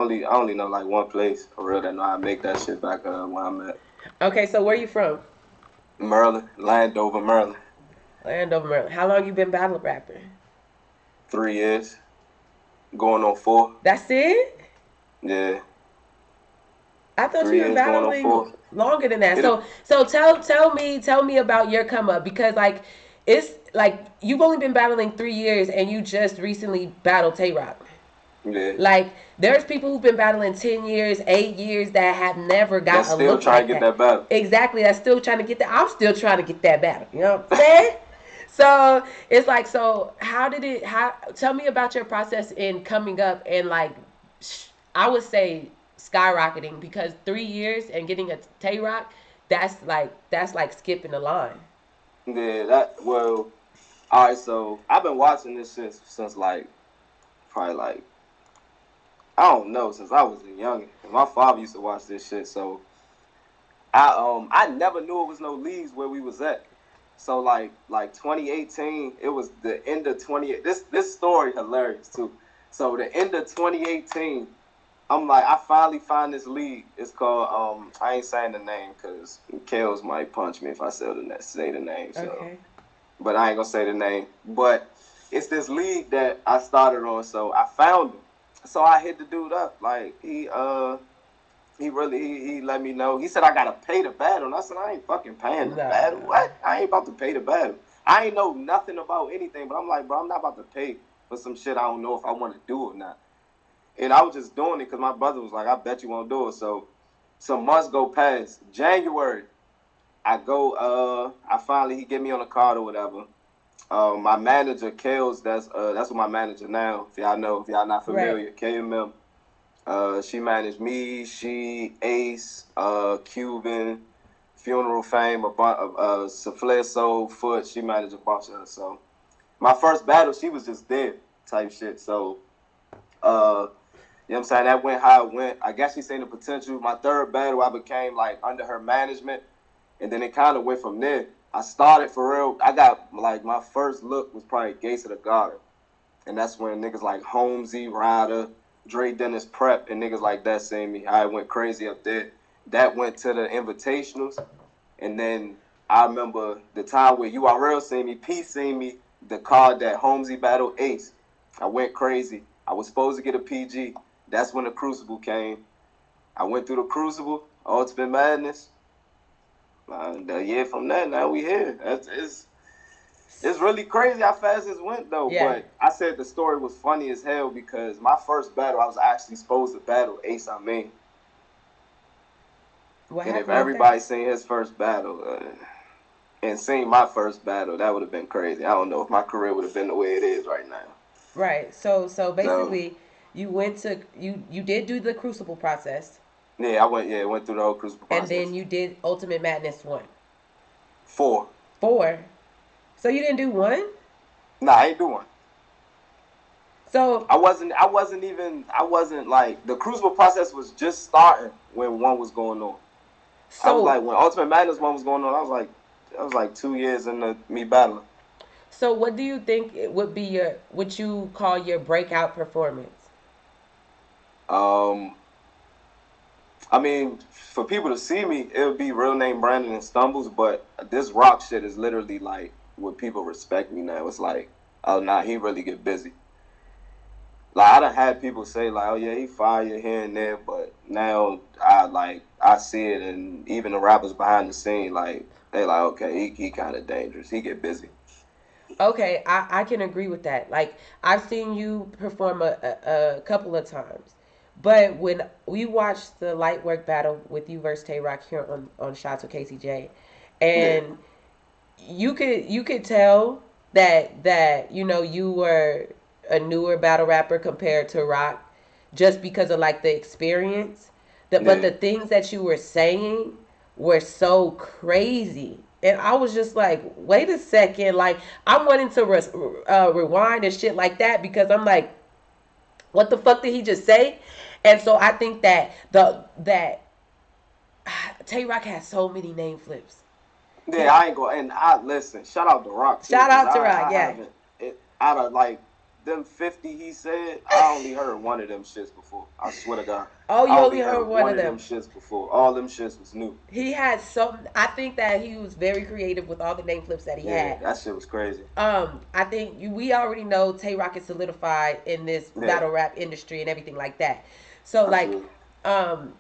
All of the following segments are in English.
I only know like one place for real that know how to make that shit back where I'm at. Okay, so where you from? Maryland, Landover, Maryland. Landover, Maryland. How long you been battle rapping? 3 years, going on 4. That's it? Yeah, I thought three you been years going on battling 4. longer than that. It So tell me about your come up because like it's like you've only been battling 3 years and you just recently battled Tay Rock. yeah. Like there's people who've been battling 10 years, 8 years that have never got That's a still look trying like to get that. that battle. Exactly. That's still trying to get that. I'm still trying to get that battle. You know what I'm saying? So it's like so. How did it? How? Tell me about your process in coming up and like, I would say skyrocketing because 3 years and getting a Tay Rock, that's like skipping the line. Yeah, that well. All right, so I've been watching this shit since like probably like I don't know since I was a youngin. And my father used to watch this shit, so I never knew it was no leagues where we was at. So like 2018, it was the end of 20. This story hilarious too. So the end of 2018, I'm like I finally find this league. It's called I ain't saying the name because Kels might punch me if I say the name. So Okay. but I ain't gonna say the name. But it's this league that I started on. So I found him. So I hit the dude up. Like he let me know. He said I gotta pay the battle. And I said I ain't fucking paying the battle. Nah. What? I ain't about to pay the battle. I ain't know nothing about anything, but I'm like, bro, I'm not about to pay for some shit I don't know if I want to do or not. And I was just doing it because my brother was like, I bet you won't do it. So some months go past. January, I finally he get me on a card or whatever. My manager, Kels, that's what my manager now. If y'all not Right. familiar, KMM. She managed me, she, Ace, Cuban, Funeral Fame, a bunch of Souffle Soul, Foot. She managed a bunch of us. So my first battle, she was just there type shit. So you know what I'm saying? That went how it went. I guess she seen the potential. My third battle, I became like under her management, and then it kind of went from there. I started for real. I got like my first look was probably Gates of the Garden, and that's when niggas like Holmesy, Ryder, Dre Dennis Prep, and niggas like that seen me. I went crazy up there. That went to the invitationals, and then I remember the time where URL seen me, P seen me, the card that Holmesy battled Ace. I went crazy. I was supposed to get a PG. That's when the Crucible came. I went through the Crucible, Ultimate Madness. A year from that, now we here. It's really crazy how fast this went though. Yeah. But I said the story was funny as hell because my first battle, I was actually supposed to battle Ace Amin. What And if happened with that? everybody seen his first battle and seen my first battle, that would have been crazy. I don't know if my career would have been the way it is right now. Right. So So basically, you did do the Crucible process, yeah, went through the whole Crucible and then process. you did Ultimate Madness one, 4. four. So you didn't do one. Nah, I ain't doing. So I wasn't like the Crucible process was just starting when one was going on. I was so like when Ultimate Madness one was going on. I was like 2 years into me battling. so what do you think it would be your what you call your breakout performance? Um, I mean, for people to see me, it would be real name Brandon and Stumbles. But this rock shit is literally like what people respect me now. It's like, oh nah, he really get busy. Like I done had people say like, oh yeah, he fire here and there, but now I see it, and even the rappers behind the scene like they like, okay, he kind of dangerous. He get busy. Okay, I can agree with that. Like I've seen you perform a couple of times, but when we watched the light work battle with you versus Tay Rock here on Shots with KCJ, Yeah, and you could tell that you were a newer battle rapper compared to Rock, just because of like the experience. But yeah, the things that you were saying were so crazy. And I was just like, wait a second. Like, I wanted to rewind and shit like that because I'm like, what the fuck did he just say? And so I think that Tay Rock has so many name flips. yeah. He I ain't going. And I listen. Shout out to Rock too, shout cause out to Rock, I yeah. haven't it out of like. them 50 he said, I only heard one of them shits before. I swear to God. Oh, I you only only heard heard one one of of them them. shits before. All them shits was new. He had so. I think that he was very creative with all the name flips that he Yeah, had. that shit was crazy. I think we already know Tay Rock is solidified in this Yeah, battle rap industry and everything like that. So like, absolutely. um,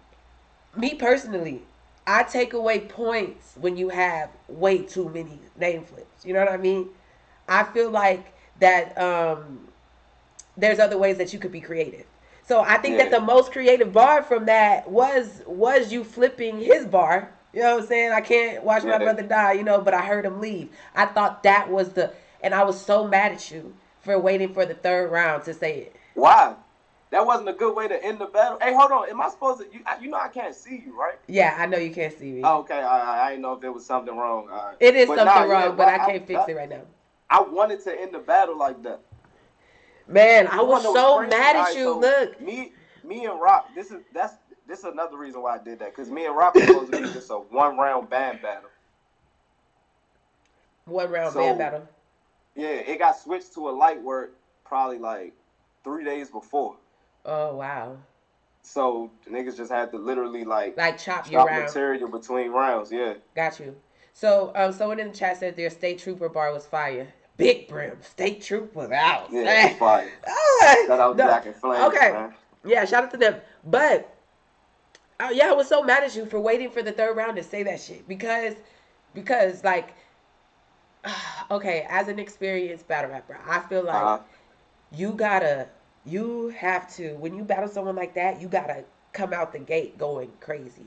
me personally, I take away points when you have way too many name flips. You know what I mean? I feel like that there's other ways that you could be creative. So I think that Yeah, the most creative bar from that was you flipping his bar. You know what I'm saying? I can't watch my yeah. brother die, but I heard him leave. I thought that was and I was so mad at you for waiting for the third round to say it. Why? That wasn't a good way to end the battle. Hey, hold on. Am I supposed to? You know I can't see you, right? Yeah, I know you can't see me. Oh, okay. I didn't know if there was something wrong. All right. It is But nah, something yeah. wrong, but Why? I can't fix it right now. I wanted to end the battle like that. Man, I You was want to know what's so crazy? mad All at right. you. So Look, me and Rock. This is another reason why I did that. Cause me and Rock was supposed to be just a 1 round band battle. one round band So battle. yeah, it got switched to a light work probably like 3 days before. Oh wow. So niggas just had to literally like Like chop your chop round. material between rounds. Yeah. Got you. So, someone in the chat said their state trooper bar was fire. Big brim, state trooper out. Yeah, it was fire. Oh, Shout out no. Jack and Flames, Okay. man. Yeah, shout out to them. But yeah, I was so mad at you for waiting for the third round to say that shit because like okay, as an experienced battle rapper, I feel like Uh-huh. you gotta you have to when you battle someone like that, you gotta come out the gate going crazy.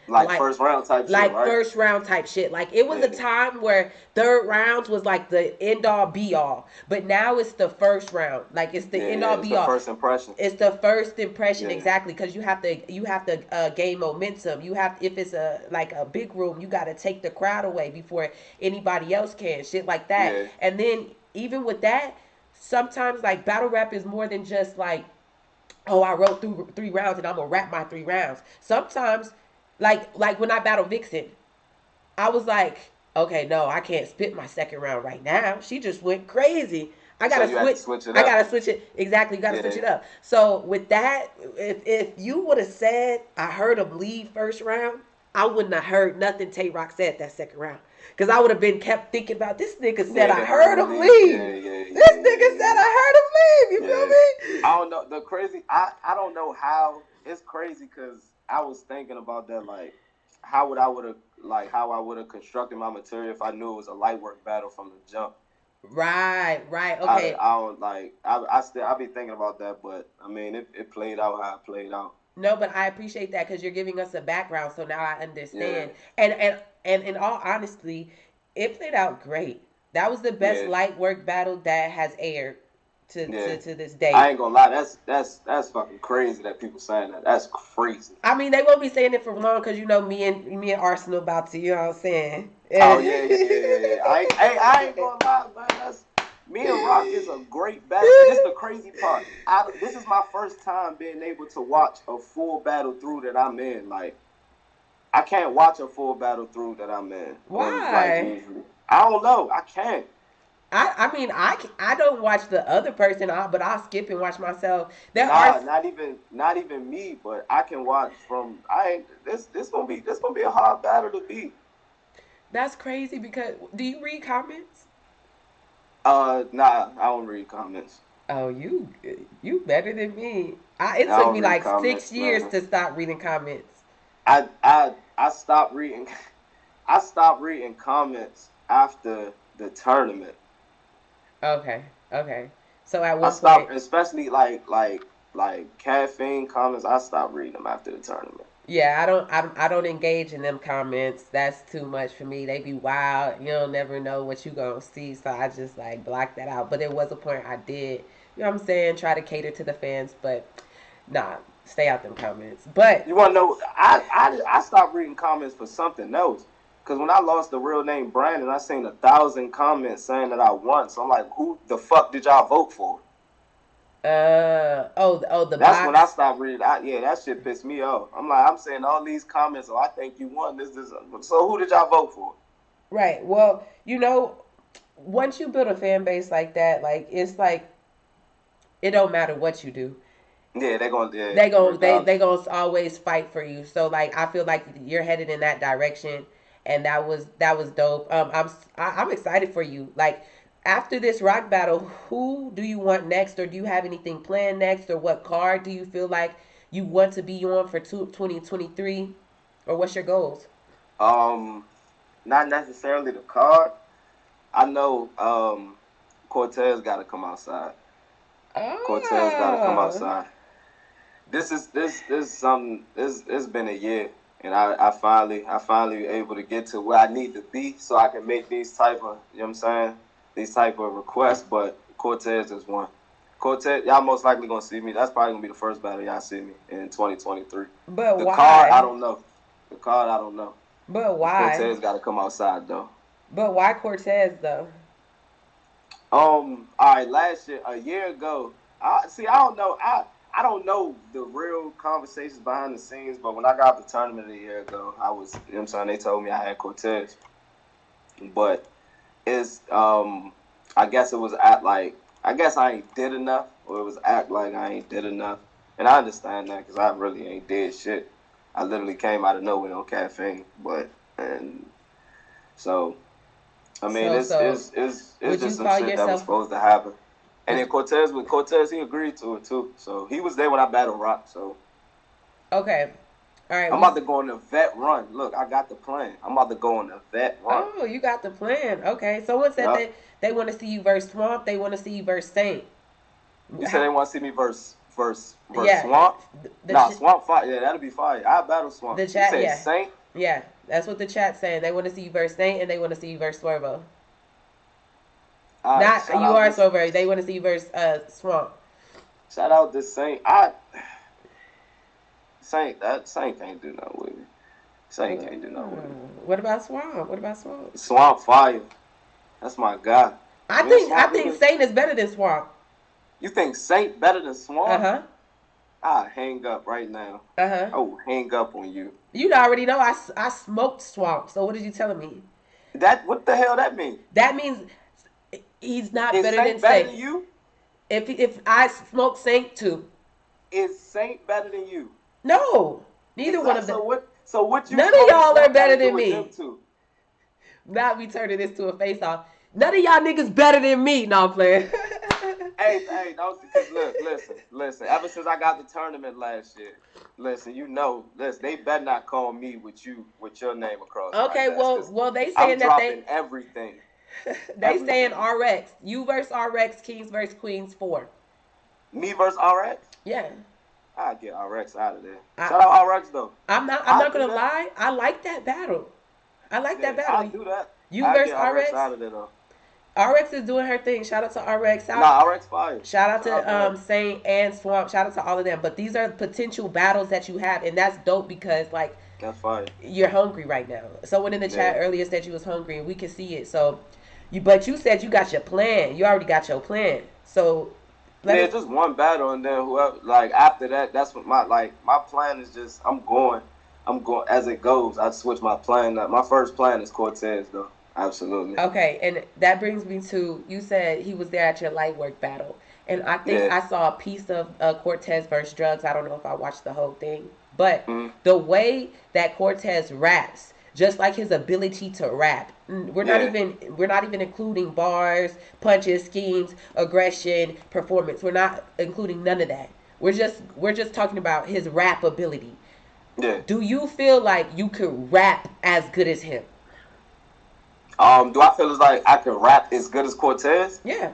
Like Like first round type shit, like right? first round type shit. Like it was a Yeah. time where third rounds was like the end all be all, but now it's the first round. Like it's the Yeah, end yeah. all It's be the all. first impression. It's the first impression Yeah. exactly because you have to gain momentum. You have if it's a like a big room, you got to take the crowd away before anybody else can. Shit like that. Yeah. And then even with that, sometimes like battle rap is more than just like oh, I wrote through 3 rounds and I'm gonna rap my 3 rounds. Sometimes, like when I battle Vixen, I was like, okay, no, I can't spit my second round right now. She just went crazy. I So gotta you had to switch. switch it I up. gotta switch it exactly. You gotta switch Yeah. it up. So with that, if you would have said I heard him leave first round, I wouldn't have heard nothing Tay Rock said that second round. Cause I would have been kept thinking about this nigga said Yeah, I they heard heard him him leave. Yeah, leave. yeah, This yeah, yeah, nigga said yeah. I heard him leave. You feel Yeah. me? I don't know. The crazy I don't know how it's crazy because I was thinking about that like how I would have constructed my material if I knew it was a light work battle from the jump. Right, right. Okay. I don't like I be thinking about that, but I mean it played out how it played out. No, but I appreciate that because you're giving us a background, so now I Yeah, understand. And in all honesty, it played out great. That was the best yeah, light work battle that has aired yeah. to this I date. ain't gonna lie, that's fucking crazy that people saying that. That's crazy. I mean, they won't be saying it for long because me and Arsenal about to. You know what I'm saying? Oh yeah, yeah, yeah, yeah, yeah. I ain't gonna lie, man. That's me and Rock is a great battle, and this the crazy part. This is my first time being able to watch a full battle through that I'm in. Like I can't watch a full battle through that I'm in on like Why? usually. I don't know. I can't. I mean I don't watch the other person, but I'll skip and watch myself. There are Nah, not even me, but I can watch from. I ain't this gonna be a hard battle to beat. that's crazy because do you read comments? Nah, I don't read comments. Oh, you better than me. It I took don't me read like six comments, years man. to stop reading comments. I stopped reading. I stopped reading comments after the tournament. Okay, okay. So at I what point? stopped, especially like caffeine comments. I stopped reading them after the tournament. Yeah, I don't engage in them comments. That's too much for me. They be wild. You'll never know what you gonna see. So I just like block that out. But there was a point I did. You know what I'm saying? Try to cater to the fans, but nah, stay out them comments. But You want to know? I stopped reading comments for something else. Cause when I lost the real name Brandon, I seen 1,000 comments saying that I won. So I'm like, who the fuck did y'all vote for? oh the That's when I box. stopped reading. Yeah, that shit pissed me off. I'm like, I'm saying all these comments, so I think you won. This. So who did y'all vote for? Right. Well, once you build a fan base like that, like it's like It don't matter what you do. Yeah, they're gonna, yeah, They regardless. gonna always fight for you. So like I feel like you're headed in that direction, and that was dope. I'm excited for you. Like after this rock battle, who do you want next, or do you have anything planned next, or what card do you feel like you want to be on for 2023, or what's your goals? Um, Not necessarily the card. I know Cortez got to come outside. Cortez got to come Oh, outside. This is something. This it's been a year, and I finally able to get to where I need to be, so I can make these type of, you know what I'm saying, these type of requests. But Cortez is one. Cortez, y'all most likely gonna see me. That's probably gonna be the first battle y'all see me in 2023. but The card, I why? don't know. The card, I don't know. But But why? Cortez got to come outside though. But why Cortez though? All right. Last year, a year ago, I see. I don't know. I don't know the real conversations behind the scenes, but when I got the tournament a year ago, I was, you know what I'm saying, they told me I had Cortez, but it's I guess it was at like, I guess I ain't did enough, or it was act like I ain't did enough, and I understand that because I really ain't did shit. I literally came out of nowhere on caffeine, and so I mean, So so it's would you just some call shit that was yourself? supposed to happen. And Would then Cortez, he agreed to it too. So he was there when I battled Rock. So okay. All right. I'm about to go on a vet run. Look, I got the plan. I'm about to go on a vet run. Oh, you got the plan. Okay. Someone said Yup. they want to see you verse Swamp. They want to see you verse Saint. You said How, they want to see me verse yeah. Swamp. The Nah, ch- Swamp fight. Yeah, that'll be fire. I battle Swamp. the You chat. said Yeah. Saint. Yeah. That's what the chat's saying. They want to see you verse Saint and they want to see you verse Swervo. All right, Not shout you out are this. Swervo. They want to see you verse Swamp. Shout out this Saint. Saint can't do nothing with me. Saint can't do nothing with me. What about Swamp? What about Swamp? Swamp fire. That's my guy. I Me and think I Swamp, think nigga. Saint is better than Swamp. You think Saint better than Uh Swamp? huh. I hang up right now. Uh huh. I will hang up on you. You already know I smoked Swamp. So what are you telling me? That what the hell that mean? That means he's not Is better than Saint better Saint. than you? If I smoke Saint too, Is Saint better than you? no, neither one Exactly. of them. So what you None of smoking y'all are Swamp got better to do than with them me. two? Not me turning this to a face off. None of y'all niggas better than me. No, I'm playing. Hey, don't, because look, listen. Ever since I got the tournament last year, listen, listen, they better not call me with your name across my Okay, desk, well, because well, they I'm saying that dropping everything, they saying everything. RX. You versus RX, Kings versus Queens 4. Me versus RX. Yeah, I get RX out of there. I Shout out RX though. I'm I not do gonna that. lie. I like that battle. I like that Yeah, I battle. do that. You I versus get RX RX. out of there though. RX is doing her thing. Shout out to RX. Nah, RX fire. Shout out Shout out to to her. Saint and Swamp. Shout out to all of them. But these are potential battles that you have, and that's dope because like That's fire. you're hungry right now. Someone in the Yeah. chat earlier said you was hungry, and we can see it. So, but you said you got your plan. You already got your plan. So, let Yeah, me. just one battle and then whoever, like after that, that's what my plan is. Just I'm going as it goes. I switch my plan up. My first plan is Cortez though. Absolutely. Okay, and that brings me to you said he was there at your light work battle, and I think Yeah. I saw a piece of Cortez versus Drugs. I don't know if I watched the whole thing, but Mm-hmm. the way that Cortez raps, just like his ability to rap, Yeah. we're not even including bars, punches, schemes, aggression, performance. We're not including none of that. We're just talking about his rap ability. Yeah. Do you feel like you could rap as good as him? Do I feel as like I can rap as good as Cortez? Yeah.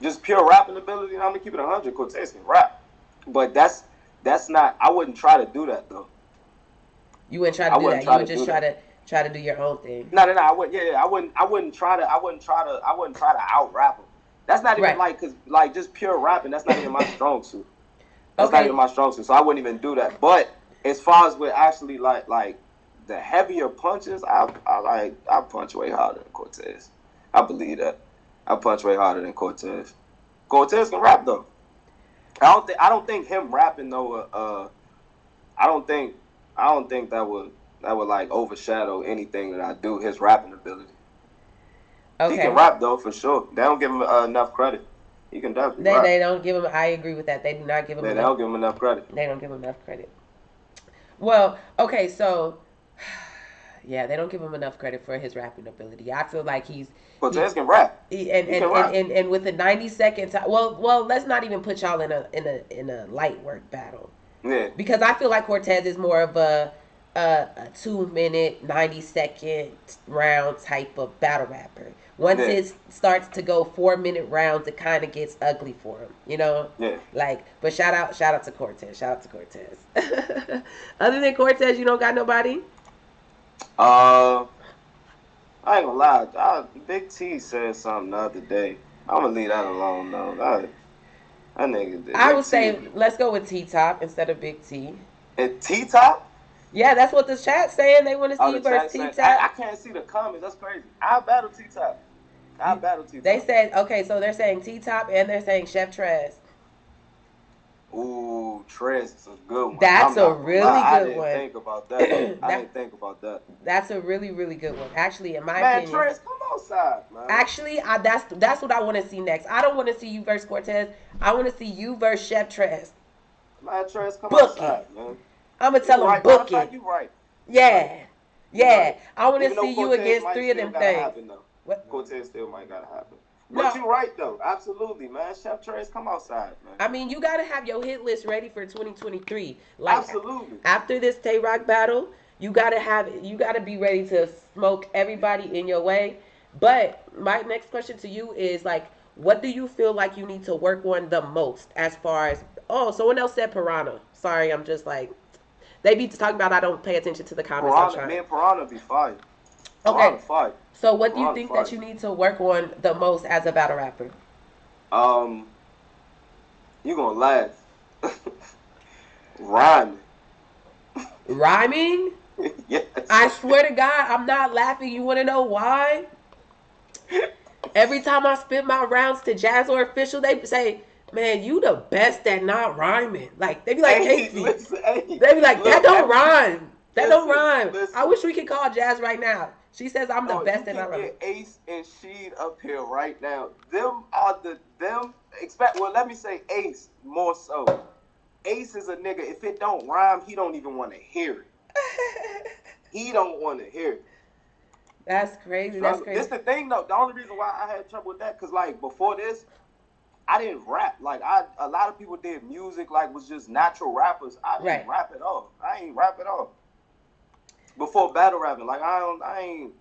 Just pure rapping ability. I'm gonna keep it 100. Cortez can rap, but that's not. I wouldn't try to do that though. You wouldn't try to I do wouldn't that. You try would to just do that. try to do your own thing. No, no, no. I would. Yeah, yeah. I wouldn't try to. I wouldn't try to out rap him. That's not even Right. like, cause like just pure rapping. That's not even my strong suit. That's not even Okay. my strong suit. So I wouldn't even do that. But as far as with actually like the heavier punches, I punch way harder than Cortez. I believe that. I punch way harder than Cortez. Cortez can rap though. I don't think him rapping though. I don't think I don't think that would like overshadow anything that I do. His rapping ability. He can Okay. rap though for sure. They don't give him enough credit. He can definitely They rap. don't give him. I agree with that. They do not give him They enough. don't give him enough credit. They don't give him enough credit. Well, okay, so yeah, they don't give him enough credit for his rapping ability. I feel like he Cortez can rap. and He can rap. with the 90 second time. Well, let's not even put y'all in a light work battle Yeah, because I feel like Cortez is more of a 2 minute 90 second round type of battle rapper. Once yeah, it starts to go 4 minute rounds, it kind of gets ugly for him, you know. yeah. Like, but shout out to Cortez, shout out to Cortez. Other than Cortez, you don't got nobody. Uh, I ain't gonna lie. Big T said something the other day. I'm gonna leave that alone though. That nigga, I Big would T, say let's go with T Top instead of Big T. and T Top. Yeah, that's what the chat's saying. They want to see Oh, you the versus chat T said I Top. can't see the comments. That's crazy. I battle T Top. I battle T They Top. said okay, so they're saying T Top and they're saying Chef Trez. Ooh, Trez is a good one. That's I'm a not gonna lie. really I good didn't one. think about that. I that didn't think about that. that's a really good one. Actually, in my Man, opinion, Trez, come outside, man. actually, that's what I want to see next. I don't want to see you versus Cortez. I want to see you versus Chef Trez. Man, Trez, come Book it. outside, man. I'm gonna tell You them right. Matter of book fact, it. you right. You right. Yeah, You right. yeah. I want to Even though see you Cortez against might three of still them gotta things. happen though. What? Cortez still might gotta happen. But No, you right though. Absolutely, man. Chef Trez, come outside, man. I mean, you got to have your hit list ready for 2023. Like Absolutely. after this Tay Rock battle, you got to be ready to smoke everybody in your way. But my next question to you is like, what do you feel like you need to work on the most as far as oh, someone else said piranha. Sorry, I'm just like they be talking about I don't pay attention to the comments. I'm Piranha, trying. me and Piranha be fire. Okay, Piranha fire. so what do you Piranha think that fire. you need to work on the most as a battle rapper? Um, you gonna laugh. Rhyming. Rhyming? Yes. I swear to God, I'm not laughing. You want to know why? Every time I spit my rounds to Jazz or Official, they say, "Man, you the best at not rhyming." Like they be like, Hey, "Casey," listen, hey, they be like, "That look, don't rhyme. That don't listen, rhyme." I listen. wish we could call Jazz right now. She says I'm the No, you best at can not rhyming. get Ace and Sheed up here right now. Them are them expect well, let me say Ace more so. Ace is a nigga, if it don't rhyme, he don't even want to hear it. He don't want to hear it. That's crazy. That's Struggle. This crazy. the thing though. The only reason why I had trouble with that, cause like before this, I didn't rap. Like a lot of people did music, like was just natural rappers. I didn't Right. rap at all. I ain't rap at all before battle rapping. Like I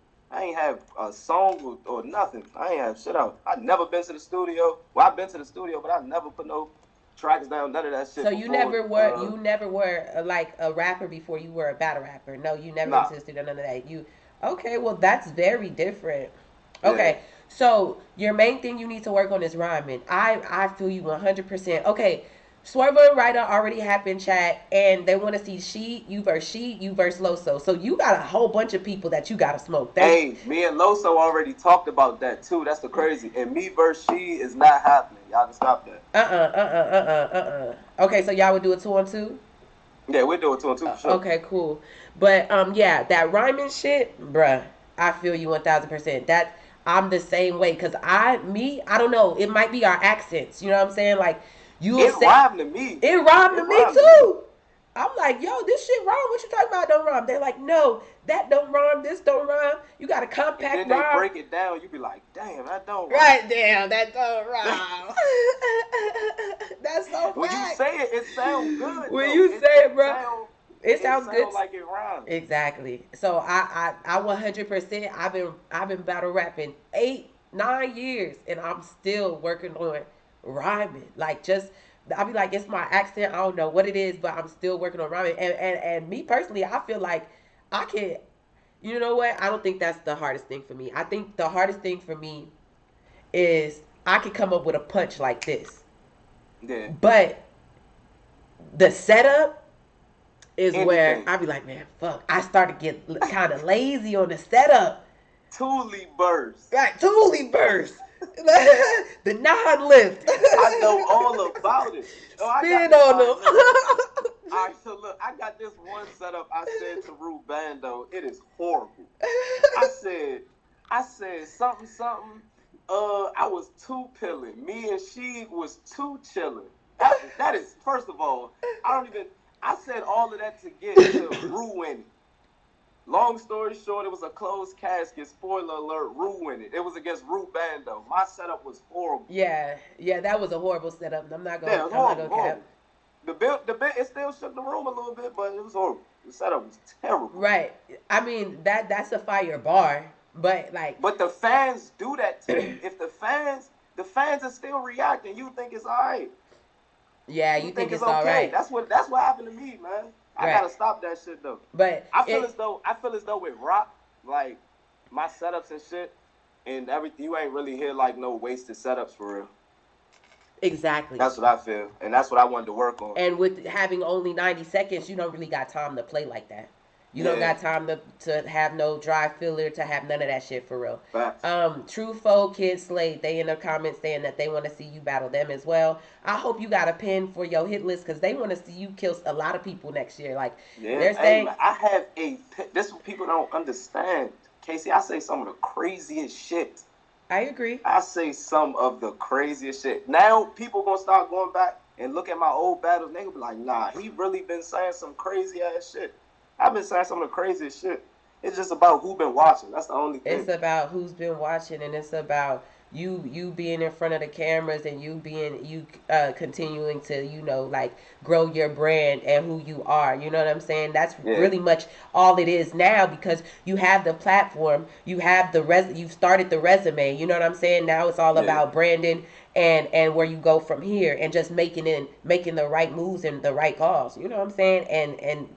ain't have a song or nothing. I ain't have shit out. I never been to the studio. Well, I've been to the studio, but I never put no tracks down. None of that So shit before. you never were like a rapper before you were a battle rapper. No, you never went Nah. to the studio. None of that. You okay? Well, that's very different. Yeah. Okay, so your main thing you need to work on is rhyming. I feel you 100%. Okay, Swervoo and Ryder already have been chat, and they want to see She, you verse Loso. So you got a whole bunch of people that you got to smoke. They Hey, me and Loso already talked about that too. That's the crazy. And me versus She is not happening. Y'all can stop that. Okay, so y'all would do a 2-on-2. Yeah, we're doing 2 and 2 for sure. Okay, cool. But yeah, that rhyming shit, bruh. I feel you 1,000%. That I'm the same way because I don't know. It might be our accents. You know what I'm saying? Like you'll It say rhymed to me. it rhymed to It me rhymed to me. too. I'm like, yo, this shit rhyme. What you talking about? Don't rhyme. They're like, no, that don't rhyme. This don't rhyme. You got a And compact then they rhyme. break it down. You be like, damn, that don't rhyme. Right, damn, that don't rhyme. That's so When you fact. say it, it sounds good When though. you say it, bro, Sound it it sounds good. sound like it rhymes. Exactly. So I 100%. I've been battle rapping 8 9 years, and I'm still working on rhyming. Like just I'll be like, it's my accent. I don't know what it is, but I'm still working on rhyming. And me personally, I feel like I can. You know what? I don't think that's the hardest thing for me. I think the hardest thing for me is I can come up with a punch like this, Yeah. but the setup is where Anything. I be like, man, fuck. I started to get kind of lazy on the setup. Thule burst. Right, Thule burst. The non-lift. I know all about it. Oh, I got Spin this. on All right, look. them. All right, so look, I got this one setup. I said to Rude Bando, it is horrible. I said something, something. I was two pilling. Me and she was two chilling. That is first of all, I don't even. I said all of that to get to Rue winning. Long story short, it was a closed casket. Spoiler alert: Rue winning. It was against Rue Bando. My setup was horrible. Yeah, yeah, that was a horrible setup. Yeah, it was I'm not horrible, gonna cap. horrible. The bit, it still shook the room a little bit, but it was horrible. The setup was terrible. Right. I mean that's a fire bar, but like, But the fans do that to you. If the fans are still reacting, you think it's all right. yeah, You you think think it's it's all okay. right. That's what happened to me, man. I Right. gotta stop that shit though. But I feel as though with rock, like my setups and shit and everything, you ain't really hear like no wasted setups for real. exactly. That's what I feel, and that's what I wanted to work on. And with having only 90 seconds, you don't really got time to play like that. You don't Yeah, got time to have no dry filler, to have none of that shit for real. facts. True Foe, Kid Slade, they in the comments saying that they want to see you battle them as well. I hope you got a pin for your hit list because they want to see you kill a lot of people next year. Like, Yeah, they're hey saying, man, I have this is what people don't understand. Casey, I say some of the craziest shit. I agree. I say some of the craziest shit. Now people gonna start going back and look at my old battles. They gonna be like, nah, he really been saying some crazy ass shit. I've been saying some of the craziest shit. It's just about who been watching. That's the only It's thing. about who's been watching, and it's about you being in front of the cameras, and you continuing to, like, grow your brand and who you are. You know what I'm saying? That's Yeah, really much all it is now, because you have the platform, you've started the resume. You know what I'm saying? Now it's all yeah. about branding and where you go from here, and just making the right moves and the right calls. You know what I'm saying? And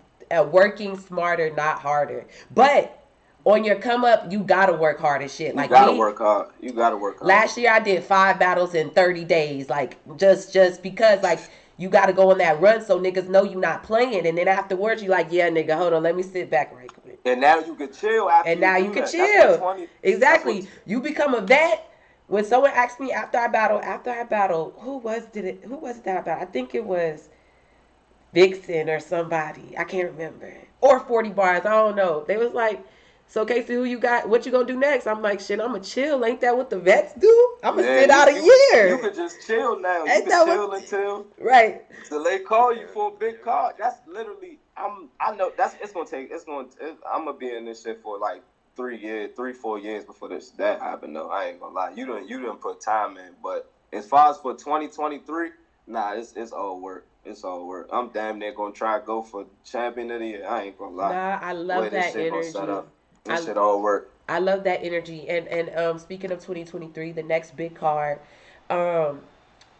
working smarter, not harder. But on your come up, you gotta work hard as shit. You Like gotta me, work hard. You gotta work hard. last year I did 5 battles in 30 days. Like, just because, like, you gotta go on that run so niggas know you not playing, and then afterwards you like, yeah, nigga, hold on, let me sit back right quick. And now you can chill after And you now you do can that. That's what chill. 20. That's what. Exactly. You become a vet. When someone asked me after I battle, who was it that I battled? I think it was Vixen or somebody. I can't remember. Or 40 bars. I don't know. They was like, so Casey, who you got? What you gonna do next? I'm like, shit, I'ma chill. Ain't that what the vets do? I'ma Yeah, sit you out a you could you year. could just chill now. You Ain't could that what? chill until Right. they call you for a big card. That's literally. I know that's it's gonna take. I'm gonna be in this shit for like 3 years, 3 4 years before that happen. Though I ain't gonna lie. You didn't put time in. But as far as for 2023, nah, it's all work. It's all work. I'm damn near gonna try to go for champion of the year. I ain't gonna lie. Nah, I The way love this that shit gonna set energy. up. This I shit all work. I love that energy. And speaking of 2023, the next big card, um,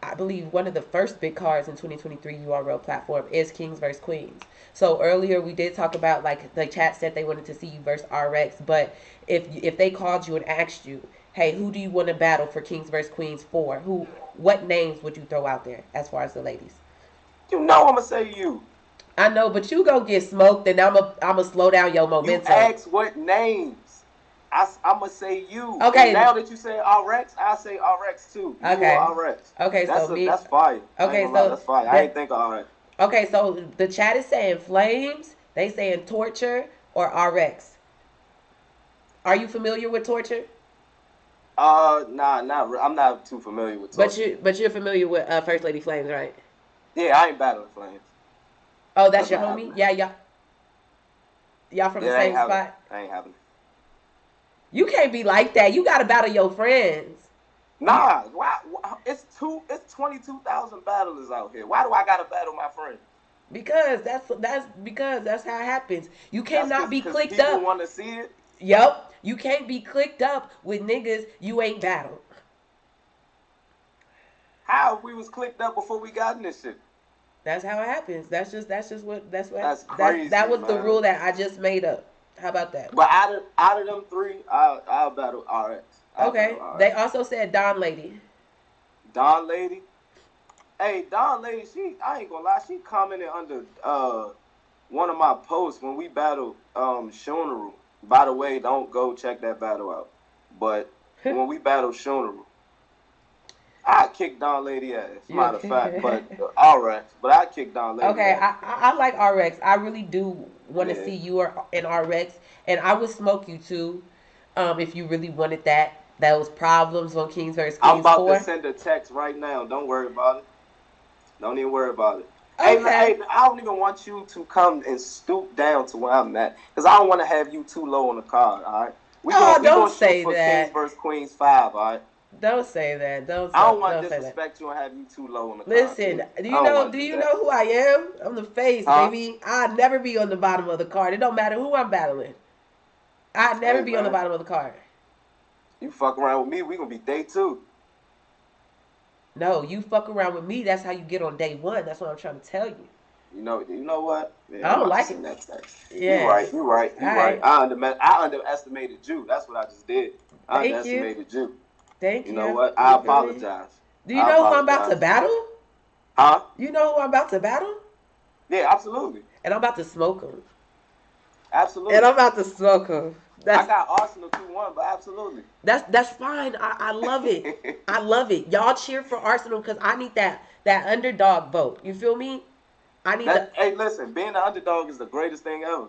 I believe one of the first big cards in 2023 URL platform is Kings vs Queens. So earlier we did talk about, like, the chat said they wanted to see you versus RX, but if they called you and asked you, hey, who do you want to battle for Kings vs Queens for? What names would you throw out there as far as the ladies? You know I'm gonna say you. I know, but you gonna get smoked, and I'm a slow down your You momentum. ask what names. I'm gonna say you. And Okay, now that you say RX, I say RX too. You or okay, RX. okay. So me, That's fire. I ain't okay, gonna lie, so that's fire. I ain't that think of RX. okay, so the chat is saying Flames. They saying Torture or RX. Are you familiar with Torture? Nah, I'm not too familiar with But torture. you're familiar with First Lady Flames, right? Yeah, I ain't battling flames. Oh, that's That's your not homie. happening. Yeah, y'all from the Yeah, that ain't same happening. spot. That ain't happening. You can't be like that. You gotta battle your friends. You Nah, why? It's 22,000 battlers out here. Why do I gotta battle my friends? because that's how it happens. You That's cannot be cause clicked people up. want to see it. Yup. You can't be clicked up with niggas you ain't battled. How we was clicked up before we got in this shit? That's how it happens. That's what That's that crazy, was the man. rule that I just made up. How about that? But out of them three, I'll battle RX. I'll battle Okay. They RX. also said Don Lady. Don Lady. Hey, Don Lady, I ain't gonna lie, she commented under one of my posts when we battled Shonaru. By the way, don't go check that battle out. But when we battled Shonaru, I kicked Don Lady ass, You matter of fact. okay? But RX, but I kicked Don Lady Okay, ass. I like RX. I really do want to Yeah. see you in RX, and I would smoke you too, if you really wanted that. Those problems on Kings vs I'm Queens about to 4. send a text right now. Don't worry about it. Don't even worry about it. Hey, Okay. hey, I don't even want you to come and stoop down to where I'm at, because I don't want to have you too low on the card. All right, Oh, we don't gonna shoot say for Kings that. versus Queens 5. All right, Don't say that. I don't want Don't to say that. disrespect you and have you too low on the card, Listen, King. I don't want do to do you that. know who I am? I'm the face, Huh? baby. I never be on the bottom of the card. It don't matter who I'm battling. I never Hey be on the man, bottom of the card. you fuck around with me, we gonna be day 2. No, you fuck around with me. That's how you get on day one. That's what I'm trying to tell you. You know what? I Yeah, I'm don't about to like it. send that text. You Yeah. right, you right, All you right. right. I underestimated you. That's what I just did. I Thank you. underestimated you. Thank You know you. what? I You feel me? apologize. Do you I know who I'm about to apologize. battle? Huh? You know who I'm about to battle? Yeah, absolutely. And I'm about to smoke him. And Absolutely. I'm about to smoke him. I got Arsenal 2-1, but absolutely. That's fine. I love it. I love it. Y'all cheer for Arsenal because I need that underdog vote. You feel me? I need the. Hey, listen, being an underdog is the greatest thing ever.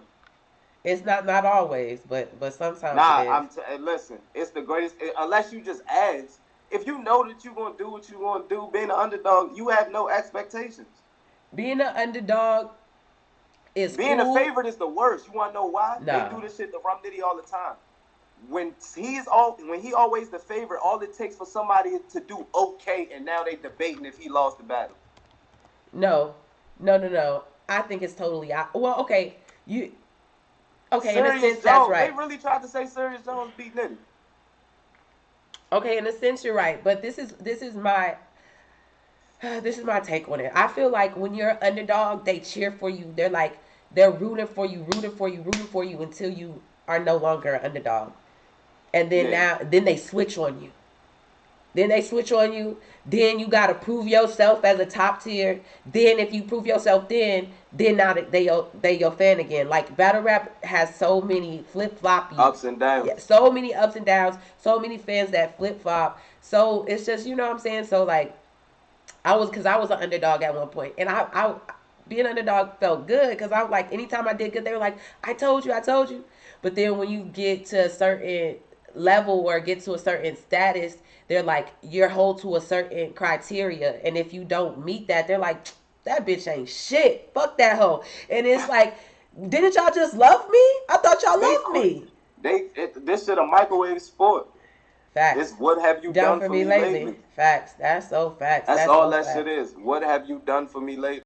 It's not always, but sometimes it Nah, is. hey, listen, it's the greatest. Unless you just ask. If you know that you're gonna do what you're gonna do, being an underdog, you have no expectations. Being an underdog is Being a cool. favorite is the worst. You wanna know why? They Nah, do this shit to Rum Diddy all the time. When he always the favorite, all it takes for somebody to do okay, and now they debating if he lost the battle. no, no. I think it's totally. Well, okay, you okay in a Serious sense that's Jones, they right. really tried to say Serious Jones beat Nitty. Okay, in a sense you're right, but this is my this is my take on it. I feel like when you're an underdog, they cheer for you. They're rooting for you until you are no longer an underdog. And Yeah, then they switch on you. Then they switch on you. Then you gotta prove yourself as a top tier. Then if you prove yourself, then now they your fan again. Like battle rap has so many flip floppy, ups and yeah, downs. so many ups and downs, so many fans that flip flop. So it's just you know what I'm saying. So like because I was an underdog at one point, and I being an underdog felt good because I was like, anytime I did good, they were like, I told you. But then when you get to a certain level or get to a certain status, they're like, you're held to a certain criteria, and if you don't meet that, they're like, that bitch ain't shit. Fuck that hoe. And it's like, didn't y'all just love me? I thought y'all They loved quit. me. This shit a microwave sport. It's Facts. what have you Done done for for me me lately. lately? Facts. That's so facts. That's That's all so that shit facts. is. What have you done for me lately?